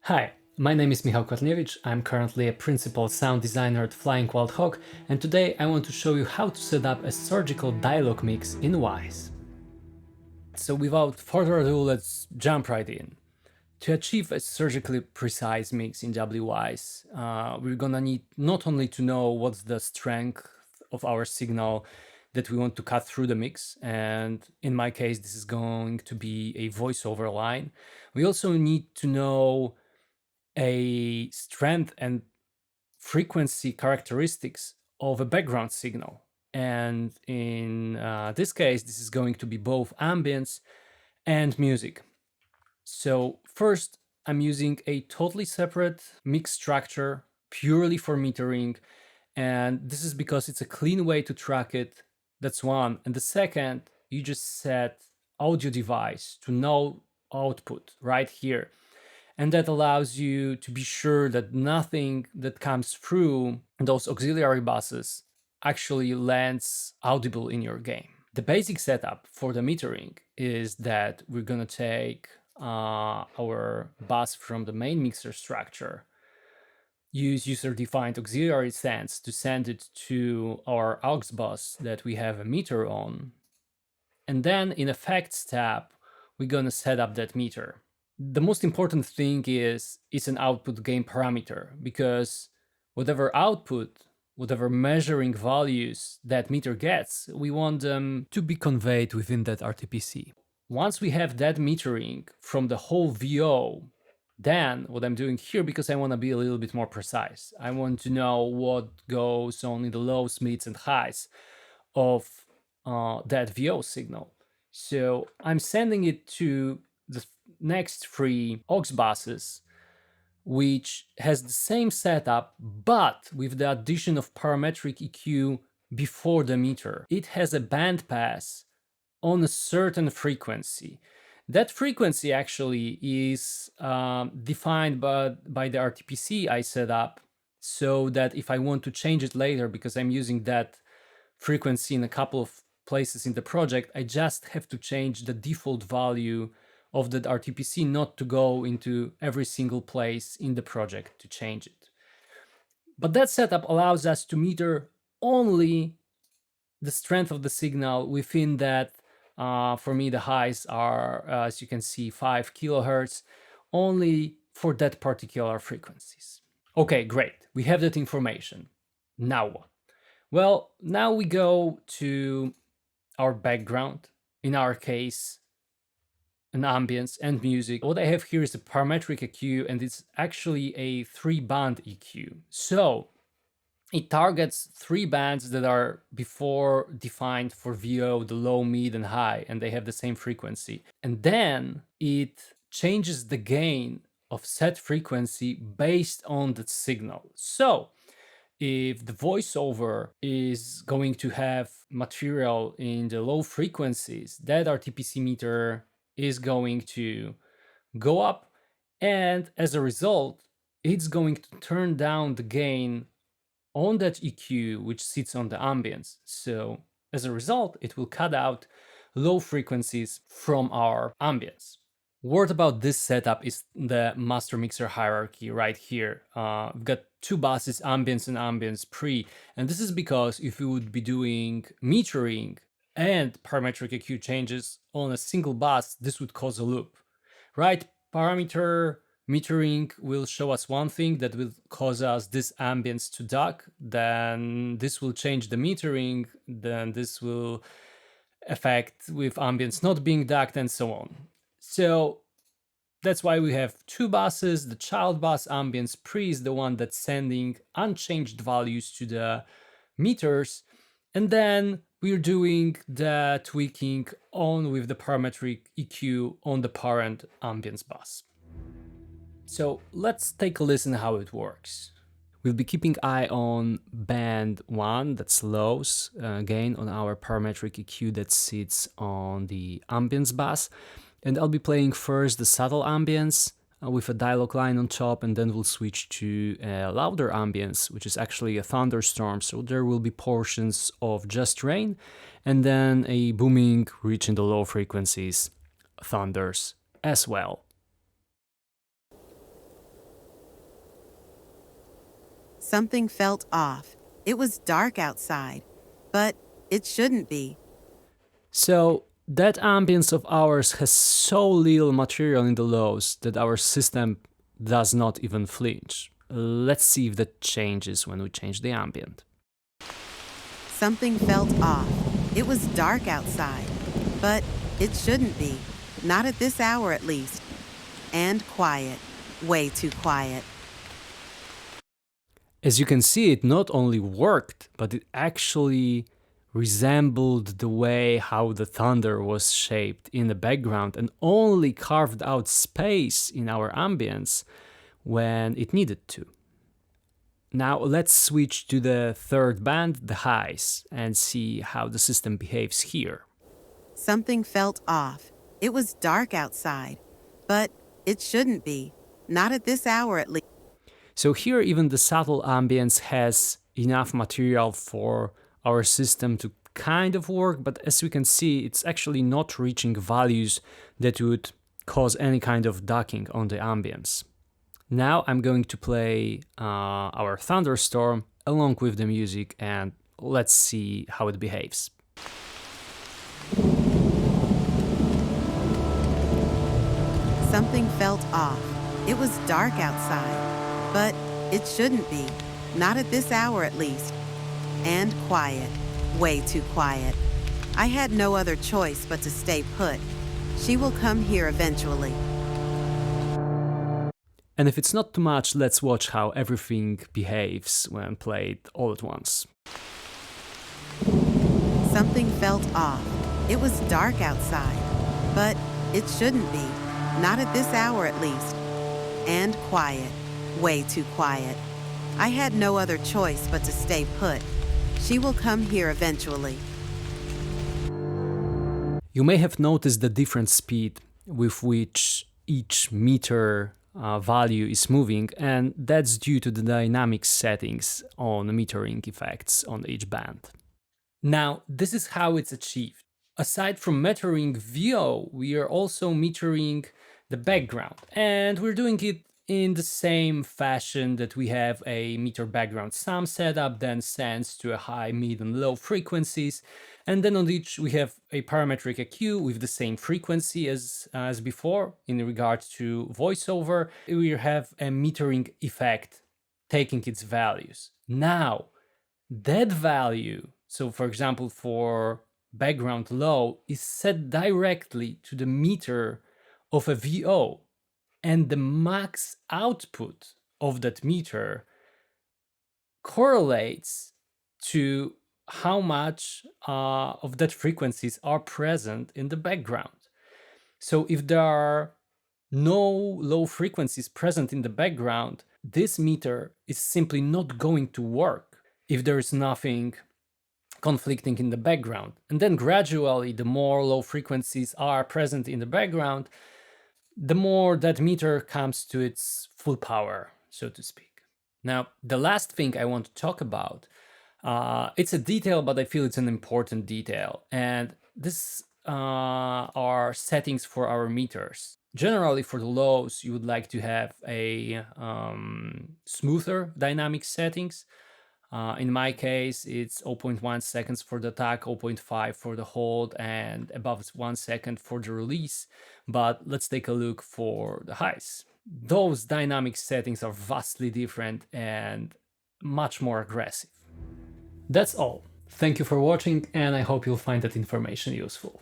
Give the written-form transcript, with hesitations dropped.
Hi, my name is Mika Karol Andrzejewski. I'm currently a principal sound designer at Flying Wild Hog, and today I want to show you how to set up a surgical dialogue mix in Wise. So without further ado, let's jump right in. To achieve a surgically precise mix in WWise, we're gonna need not only to know what's the strength of our signal that we want to cut through the mix, and in my case, this is going to be a voiceover line. We also need to know a strength and frequency characteristics of a background signal. And in this case, this is going to be both ambience and music. So first, I'm using a totally separate mix structure purely for metering. And this is because it's a clean way to track it. That's one. And the second, you just set audio device to no output right here. And that allows you to be sure that nothing that comes through those auxiliary buses actually lands audible in your game. The basic setup for the metering is that we're going to take our bus from the main mixer structure, use user-defined auxiliary sends to send it to our aux bus that we have a meter on, and then in Effects tab, we're going to set up that meter. The most important thing is it's an output gain parameter, because whatever output, whatever measuring values that meter gets, we want them to be conveyed within that RTPC. Once we have that metering from the whole VO, then what I'm doing here, because I want to be a little bit more precise, I want to know what goes on in the lows, mids, and highs of that VO signal. So I'm sending it to the next three aux buses, which has the same setup, but with the addition of parametric EQ before the meter. It has a band pass on a certain frequency. That frequency actually is defined by the RTPC I set up, so that if I want to change it later, because I'm using that frequency in a couple of places in the project, I just have to change the default value of that RTPC, not to go into every single place in the project to change it. But that setup allows us to meter only the strength of the signal within that. For me, the highs are, as you can see, 5 kilohertz, only for that particular frequencies. Okay, great. We have that information. Now what? Well, now we go to our background. In our case, an ambience and music. What I have here is a parametric EQ, and it's actually a 3-band EQ. So it targets 3 bands that are before defined for VO, the low, mid, and high, and they have the same frequency. And then it changes the gain of set frequency based on the signal. So if the voiceover is going to have material in the low frequencies, that RTPC meter is going to go up, and as a result, it's going to turn down the gain on that EQ which sits on the ambience. So as a result, it will cut out low frequencies from our ambience. Word about this setup is the master mixer hierarchy right here. We've got 2 buses, ambience and ambience pre, and this is because if we would be doing metering and parametric EQ changes on a single bus, this would cause a loop, right? Parameter metering will show us one thing that will cause us this ambience to duck, then this will change the metering, then this will affect with ambience not being ducked, and so on. So that's why we have 2 buses. The child bus ambience pre is the one that's sending unchanged values to the meters, and then we're doing the tweaking on with the parametric EQ on the parent ambience bus. So let's take a listen how it works. We'll be keeping eye on band 1, that's lows, gain on our parametric EQ that sits on the ambience bus. And I'll be playing first the subtle ambience with a dialogue line on top, and then we'll switch to a louder ambience, which is actually a thunderstorm. So there will be portions of just rain, and then a booming reaching the low frequencies, thunders as well. Something felt off. It was dark outside, but it shouldn't be. So that ambience of ours has so little material in the lows that our system does not even flinch. Let's see if that changes when we change the ambient. Something felt off. It was dark outside, but it shouldn't be. Not at this hour, at least. And quiet. Way too quiet. As you can see, it not only worked, but it actually resembled the way how the thunder was shaped in the background and only carved out space in our ambience when it needed to. Now let's switch to the third band, the highs, and see how the system behaves here. Something felt off. It was dark outside, but it shouldn't be. Not at this hour, at least. So here even the subtle ambience has enough material for our system to kind of work, but as we can see, it's actually not reaching values that would cause any kind of ducking on the ambience. Now I'm going to play our thunderstorm along with the music and let's see how it behaves. Something felt off. It was dark outside, but it shouldn't be. Not at this hour, at least. And quiet. Way too quiet. I had no other choice but to stay put. She will come here eventually. And if it's not too much, let's watch how everything behaves when played all at once. Something felt off. It was dark outside, but it shouldn't be. Not at this hour, at least. And quiet. Way too quiet. I had no other choice but to stay put. She will come here eventually. You may have noticed the different speed with which each meter value is moving, and that's due to the dynamic settings on metering effects on each band. Now, this is how it's achieved. Aside from metering VO, we are also metering the background, and we're doing it in the same fashion that we have a meter background sum setup, then sends to a high, mid, and low frequencies. And then on each we have a parametric EQ with the same frequency as before in regard to voiceover. We have a metering effect taking its values. Now, that value, so for example, for background low, is set directly to the meter of a VO. And the max output of that meter correlates to how much of that frequencies are present in the background. So if there are no low frequencies present in the background, this meter is simply not going to work if there is nothing conflicting in the background. And then gradually, the more low frequencies are present in the background, the more that meter comes to its full power, so to speak. Now, the last thing I want to talk about, it's a detail, but I feel it's an important detail. And this are settings for our meters. Generally, for the lows, you would like to have a smoother dynamic settings. In my case, it's 0.1 seconds for the attack, 0.5 for the hold, and above 1 second for the release. But let's take a look for the highs. Those dynamic settings are vastly different and much more aggressive. That's all. Thank you for watching, and I hope you'll find that information useful.